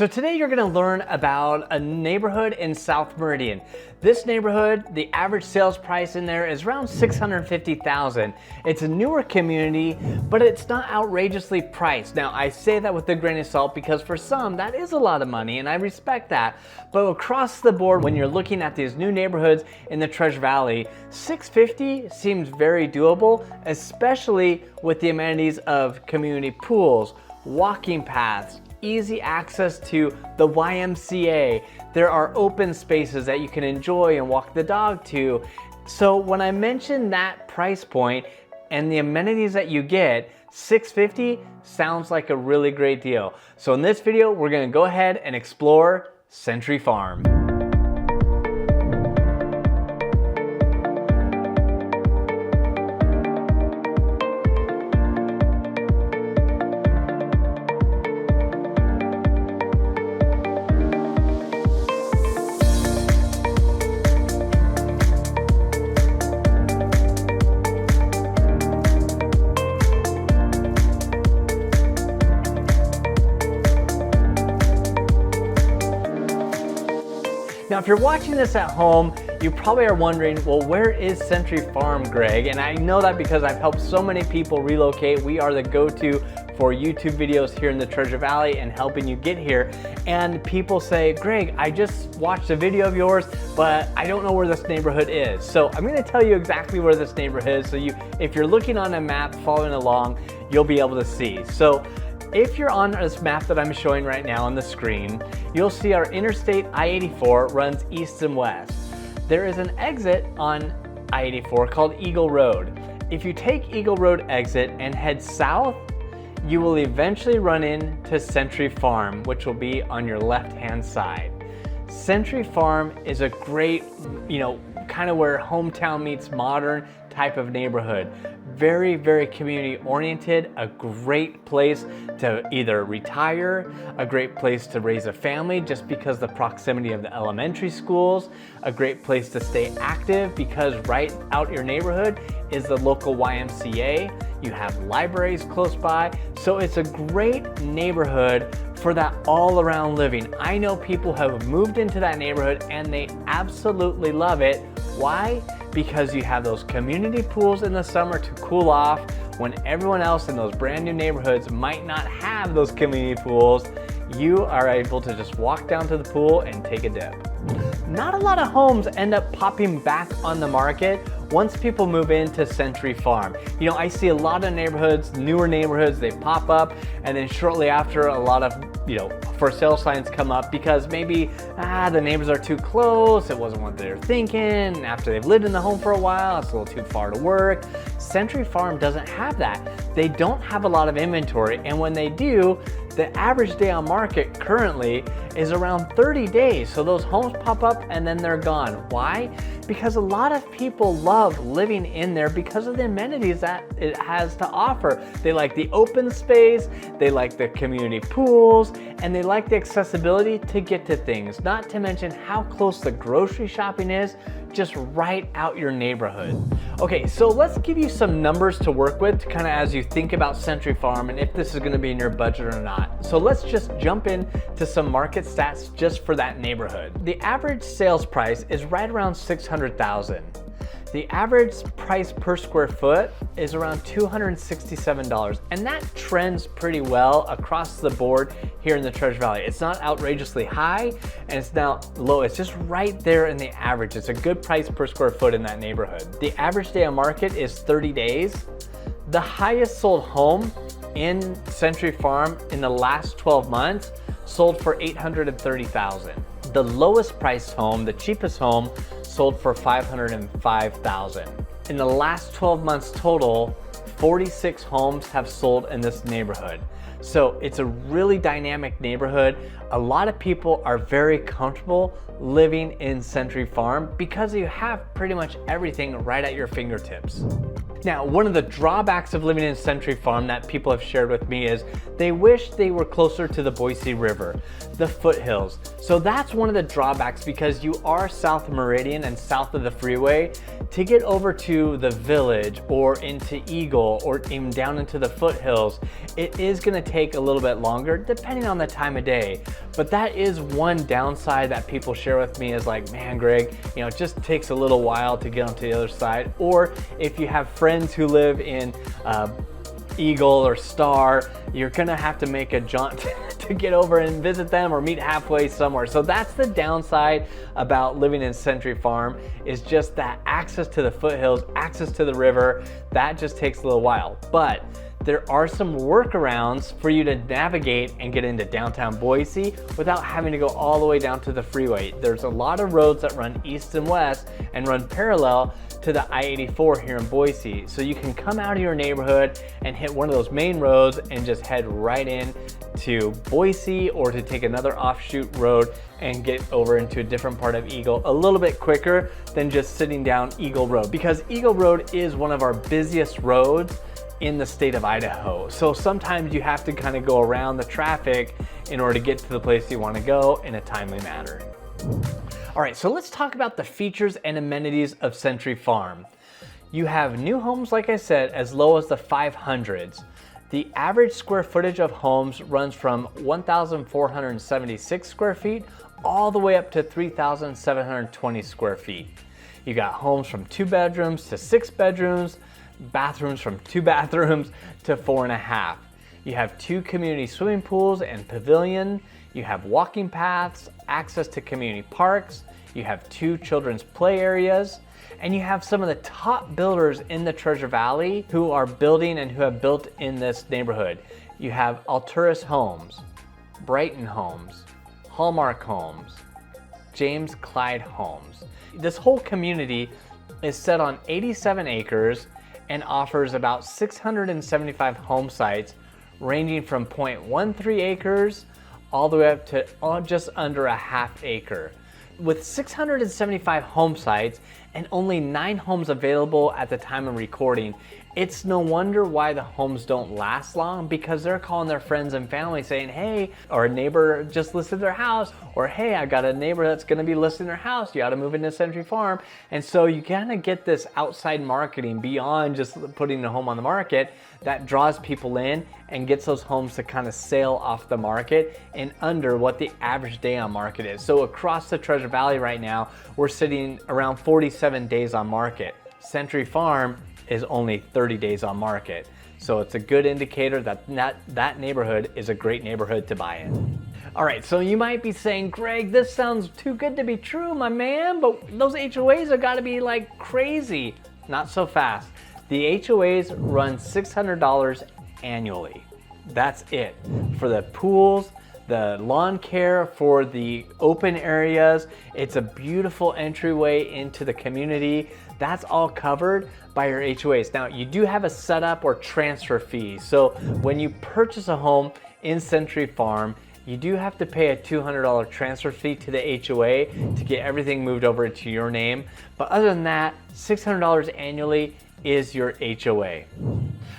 So today you're gonna learn about a neighborhood in South Meridian. This neighborhood, the average sales price in there is around $650,000. It's a newer community, but it's not outrageously priced. Now I say that with a grain of salt because for some that is a lot of money and I respect that. But across the board, when you're looking at these new neighborhoods in the Treasure Valley, $650 seems very doable, especially with the amenities of community pools, walking paths, easy access to the YMCA. There are open spaces that you can enjoy and walk the dog to. So when I mention that price point and the amenities that you get, $650 sounds like a really great deal. So in this video, we're gonna go ahead and explore Century Farm. Now, if you're watching this at home, you probably are wondering, well, where is Century Farm, Greg? And I know that because I've helped so many people relocate. We are the go-to for YouTube videos here in the Treasure Valley and helping you get here. And people say, Greg, I just watched a video of yours, but I don't know where this neighborhood is. So I'm gonna tell you exactly where this neighborhood is. So if you're looking on a map, following along, you'll be able to see. So if you're on this map that I'm showing right now on the screen, you'll see our Interstate I-84 runs east and west. There is an exit on I-84 called Eagle Road. If you take Eagle Road exit and head south, you will eventually run into Century Farm, which will be on your left-hand side. Century Farm is a great, kind of where hometown meets modern type of neighborhood. Very, very community oriented, a great place to either retire, a great place to raise a family just because the proximity of the elementary schools, a great place to stay active because right out your neighborhood is the local YMCA. You have libraries close by. So it's a great neighborhood for that all around living. I know people have moved into that neighborhood and they absolutely love it. Why? Because you have those community pools in the summer to cool off when everyone else in those brand new neighborhoods might not have those community pools. You are able to just walk down to the pool and take a dip. Not a lot of homes end up popping back on the market once people move into Century Farm. I see a lot of neighborhoods, newer neighborhoods, they pop up and then shortly after a lot of for sale signs come up because maybe the neighbors are too close, it wasn't what they're thinking, after they've lived in the home for a while, it's a little too far to work. Century Farm doesn't have that. They don't have a lot of inventory, and when they do, the average day on market currently is around 30 days. So those homes pop up and then they're gone. Why? Because a lot of people love living in there because of the amenities that it has to offer. They like the open space, they like the community pools, and they like the accessibility to get to things. Not to mention how close the grocery shopping is, just right out your neighborhood. Okay, so let's give you some numbers to work with kind of as you think about Century Farm and if this is gonna be in your budget or not. So let's just jump in to some market stats just for that neighborhood. The average sales price is right around $600,000. The average price per square foot is around $267, and that trends pretty well across the board here in the Treasure Valley. It's not outrageously high and it's not low, it's just right there in the average. It's a good price per square foot in that neighborhood. The average day on market is 30 days. The highest sold home in Century Farm in the last 12 months sold for $830,000. The lowest priced home, the cheapest home, sold for $505,000. In the last 12 months total, 46 homes have sold in this neighborhood. So it's a really dynamic neighborhood. A lot of people are very comfortable living in Century Farm because you have pretty much everything right at your fingertips. Now, one of the drawbacks of living in Century Farm that people have shared with me is they wish they were closer to the Boise River, the foothills. So that's one of the drawbacks, because you are south of Meridian and south of the freeway. To get over to the village or into Eagle or even down into the foothills, it is gonna take a little bit longer depending on the time of day. But that is one downside that people share with me, is like, man, Greg, you know, it just takes a little while to get onto the other side. Or if you have friends who live in Eagle or Star, you're gonna have to make a jaunt to get over and visit them or meet halfway somewhere. So that's the downside about living in Century Farm, is just that access to the foothills, access to the river, that just takes a little while. But there are some workarounds for you to navigate and get into downtown Boise without having to go all the way down to the freeway. There's a lot of roads that run east and west and run parallel to the I-84 here in Boise. So you can come out of your neighborhood and hit one of those main roads and just head right in to Boise, or to take another offshoot road and get over into a different part of Eagle a little bit quicker than just sitting down Eagle Road, because Eagle Road is one of our busiest roads in the state of Idaho. So sometimes you have to kind of go around the traffic in order to get to the place you want to go in a timely manner. All right, so let's talk about the features and amenities of Century Farm. You have new homes, like I said, as low as the 500s. The average square footage of homes runs from 1,476 square feet all the way up to 3,720 square feet. You got homes from 2 bedrooms to 6 bedrooms, bathrooms from 2 bathrooms to 4.5. You have 2 community swimming pools and pavilion. You have walking paths, access to community parks. You have 2 children's play areas. And you have some of the top builders in the Treasure Valley who are building and who have built in this neighborhood. You have Alturas Homes, Brighton Homes, Hallmark Homes, James Clyde Homes. This whole community is set on 87 acres and offers about 675 home sites, ranging from 0.13 acres all the way up to just under a half acre. With 675 home sites and only 9 homes available at the time of recording, it's no wonder why the homes don't last long, because they're calling their friends and family saying, hey, or a neighbor just listed their house, or hey, I got a neighbor that's gonna be listing their house, you ought to move into Century Farm. And so you kind of get this outside marketing beyond just putting the home on the market that draws people in and gets those homes to kind of sail off the market in under what the average day on market is. So across the Treasure Valley right now, we're sitting around 47 days on market. Century Farm is only 30 days on market. So it's a good indicator that that neighborhood is a great neighborhood to buy in. All right, so you might be saying, Greg, this sounds too good to be true, my man, but those HOAs have got to be like crazy. Not so fast. The HOAs run $600 annually. That's it. For the pools, the lawn care, for the open areas, it's a beautiful entryway into the community. That's all covered by your HOAs. Now, you do have a setup or transfer fee. So when you purchase a home in Century Farm, you do have to pay a $200 transfer fee to the HOA to get everything moved over to your name. But other than that, $600 annually is your HOA.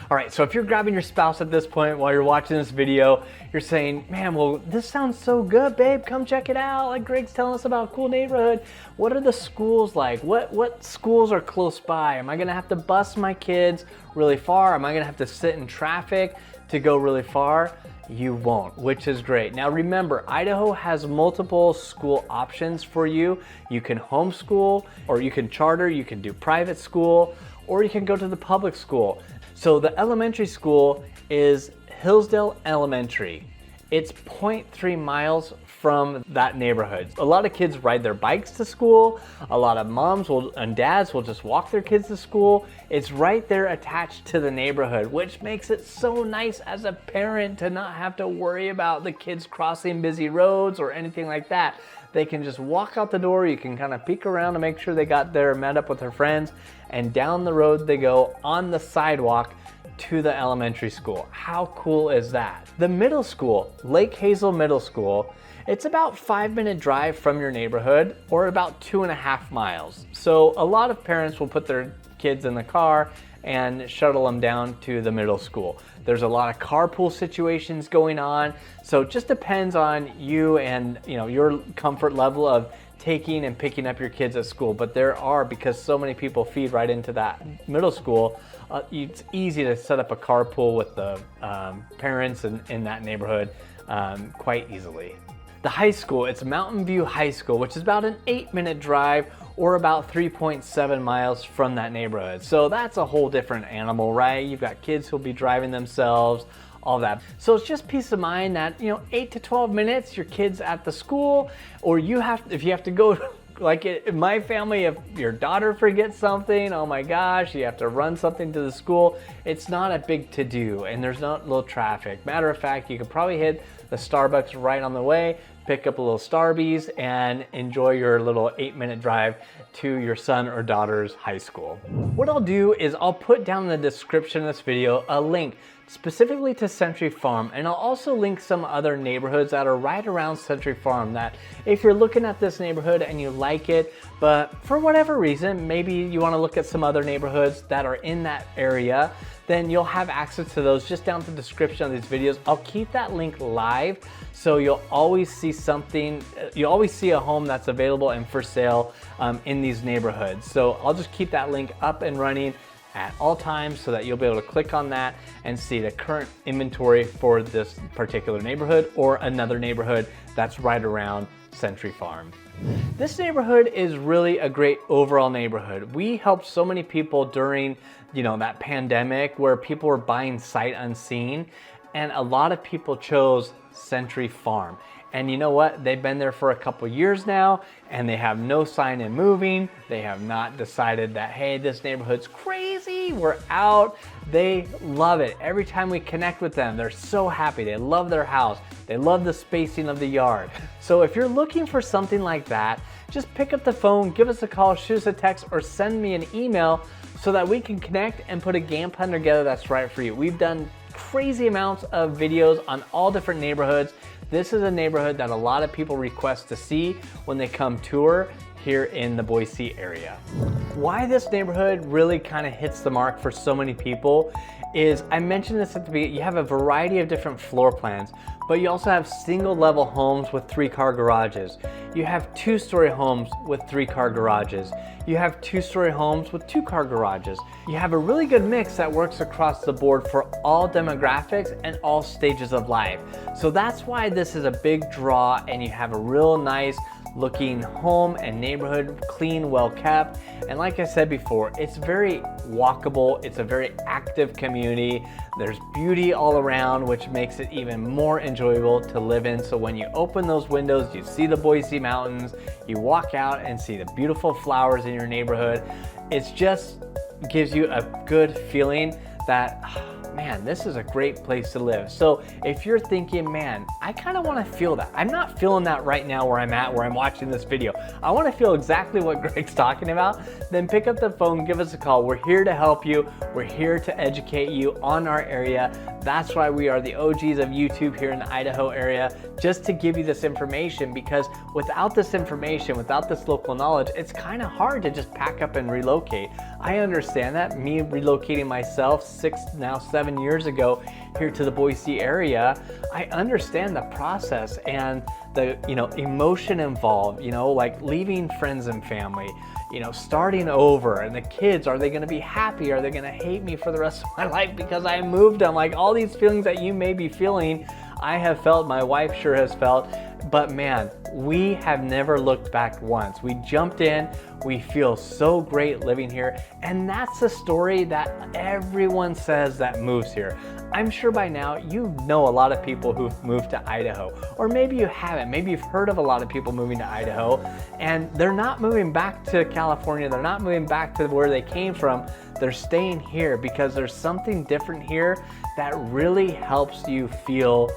All right, so if you're grabbing your spouse at this point while you're watching this video, you're saying, man, well, this sounds so good, babe, come check it out. Like Greg's telling us about a cool neighborhood. What are the schools like? What schools are close by? Am I gonna have to bus my kids really far? Am I gonna have to sit in traffic to go really far? You won't, which is great. Now remember, Idaho has multiple school options for you. You can homeschool, or you can charter, you can do private school, or you can go to the public school. So the elementary school is Hillsdale Elementary. It's 0.3 miles from that neighborhood. A lot of kids ride their bikes to school. A lot of moms and dads will just walk their kids to school. It's right there attached to the neighborhood, which makes it so nice as a parent to not have to worry about the kids crossing busy roads or anything like that. They can just walk out the door. You can kind of peek around to make sure they got there, met up with their friends, and down the road they go on the sidewalk to the elementary school. How cool is that? The middle school, Lake Hazel Middle School, it's about 5-minute drive from your neighborhood, or about 2.5 miles. So a lot of parents will put their kids in the car and shuttle them down to the middle school. There's a lot of carpool situations going on, so it just depends on you and your comfort level of taking and picking up your kids at school. But there are, because so many people feed right into that middle school, it's easy to set up a carpool with the parents in that neighborhood quite easily. The high school, it's Mountain View High School, which is about an 8-minute drive or about 3.7 miles from that neighborhood. So that's a whole different animal, right? You've got kids who'll be driving themselves, all that. So it's just peace of mind that 8 to 12 minutes, your kid's at the school, or if you have to go, like in my family, if your daughter forgets something, oh my gosh, you have to run something to the school. It's not a big to-do, and there's not little traffic. Matter of fact, you could probably hit the Starbucks right on the way, pick up a little Starbies, and enjoy your little 8-minute drive to your son or daughter's high school. What I'll do is I'll put down in the description of this video a link specifically to Century Farm, and I'll also link some other neighborhoods that are right around Century Farm that if you're looking at this neighborhood and you like it, but for whatever reason, maybe you want to look at some other neighborhoods that are in that area, then you'll have access to those just down to the description of these videos. I'll keep that link live, so you'll always see something, you'll always see a home that's available and for sale in these neighborhoods. So I'll just keep that link up and running at all times so that you'll be able to click on that and see the current inventory for this particular neighborhood or another neighborhood that's right around Century Farm. This neighborhood is really a great overall neighborhood. We helped so many people during that pandemic where people were buying sight unseen, and a lot of people chose Century Farm. And you know what? They've been there for a couple years now, and they have no sign in moving. They have not decided that, hey, this neighborhood's crazy, we're out. They love it. Every time we connect with them, they're so happy. They love their house. They love the spacing of the yard. So if you're looking for something like that, just pick up the phone, give us a call, shoot us a text, or send me an email so that we can connect and put a game plan together that's right for you. We've done crazy amounts of videos on all different neighborhoods. This is a neighborhood that a lot of people request to see when they come tour here in the Boise area. Why this neighborhood really kind of hits the mark for so many people is, I mentioned this at the beginning, you have a variety of different floor plans, but you also have single level homes with 3-car garages. You have 2-story homes with 3-car garages. You have 2-story homes with 2-car garages. You have a really good mix that works across the board for all demographics and all stages of life. So that's why this is a big draw, and you have a real nice looking home and neighborhood, clean, well kept. And like I said before, it's very walkable. It's a very active community. There's beauty all around, which makes it even more enjoyable to live in. So when you open those windows, you see the Boise Mountains, you walk out and see the beautiful flowers in your neighborhood. It's just gives you a good feeling that, man, this is a great place to live. So if you're thinking, man, I kind of want to feel that. I'm not feeling that right now where I'm watching this video. I want to feel exactly what Greg's talking about. Then pick up the phone, give us a call. We're here to help you. We're here to educate you on our area. That's why we are the OGs of YouTube here in the Idaho area, just to give you this information, because without this information, without this local knowledge, it's kind of hard to just pack up and relocate. I understand that. Me relocating myself 7 years ago here to the Boise area, I understand the process and the emotion involved, like leaving friends and family, starting over, and the kids, are they going to be happy? Are they going to hate me for the rest of my life because I moved them? Like all these feelings that you may be feeling, I have felt, my wife sure has felt, but man, we have never looked back once. We jumped in, we feel so great living here, and that's the story that everyone says that moves here. I'm sure by now you know a lot of people who've moved to Idaho, or maybe you haven't. Maybe you've heard of a lot of people moving to Idaho, and they're not moving back to California, they're not moving back to where they came from. They're staying here because there's something different here that really helps you feel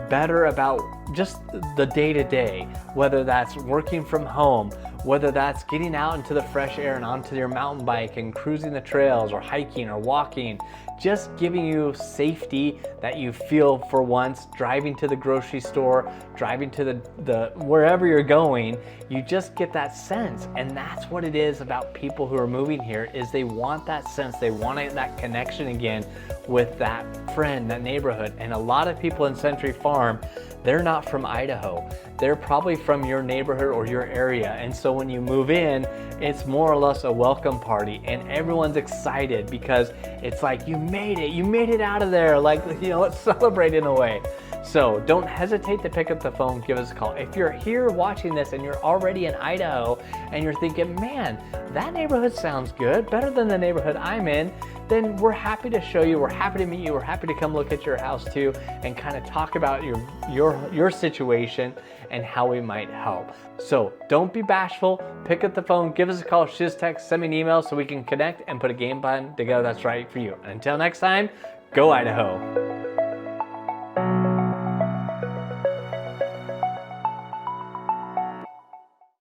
better about just the day-to-day, whether that's working from home, whether that's getting out into the fresh air and onto your mountain bike and cruising the trails or hiking or walking, just giving you safety that you feel for once, driving to the grocery store, driving to the wherever you're going, you just get that sense. And that's what it is about people who are moving here, is they want that sense, they want that connection again with that friend, that neighborhood. And a lot of people in Century Farm, they're not from Idaho. They're probably from your neighborhood or your area. And so when you move in, it's more or less a welcome party and everyone's excited because it's like, you made it out of there. Like, you know, let's celebrate in a way. So don't hesitate to pick up the phone, give us a call. If you're here watching this and you're already in Idaho and you're thinking, man, that neighborhood sounds good, better than the neighborhood I'm in, then we're happy to show you, we're happy to meet you, we're happy to come look at your house too and kind of talk about your situation and how we might help. So don't be bashful, pick up the phone, give us a call, shoot us a text, send me an email so we can connect and put a game plan together that's right for you. And until next time, go Idaho.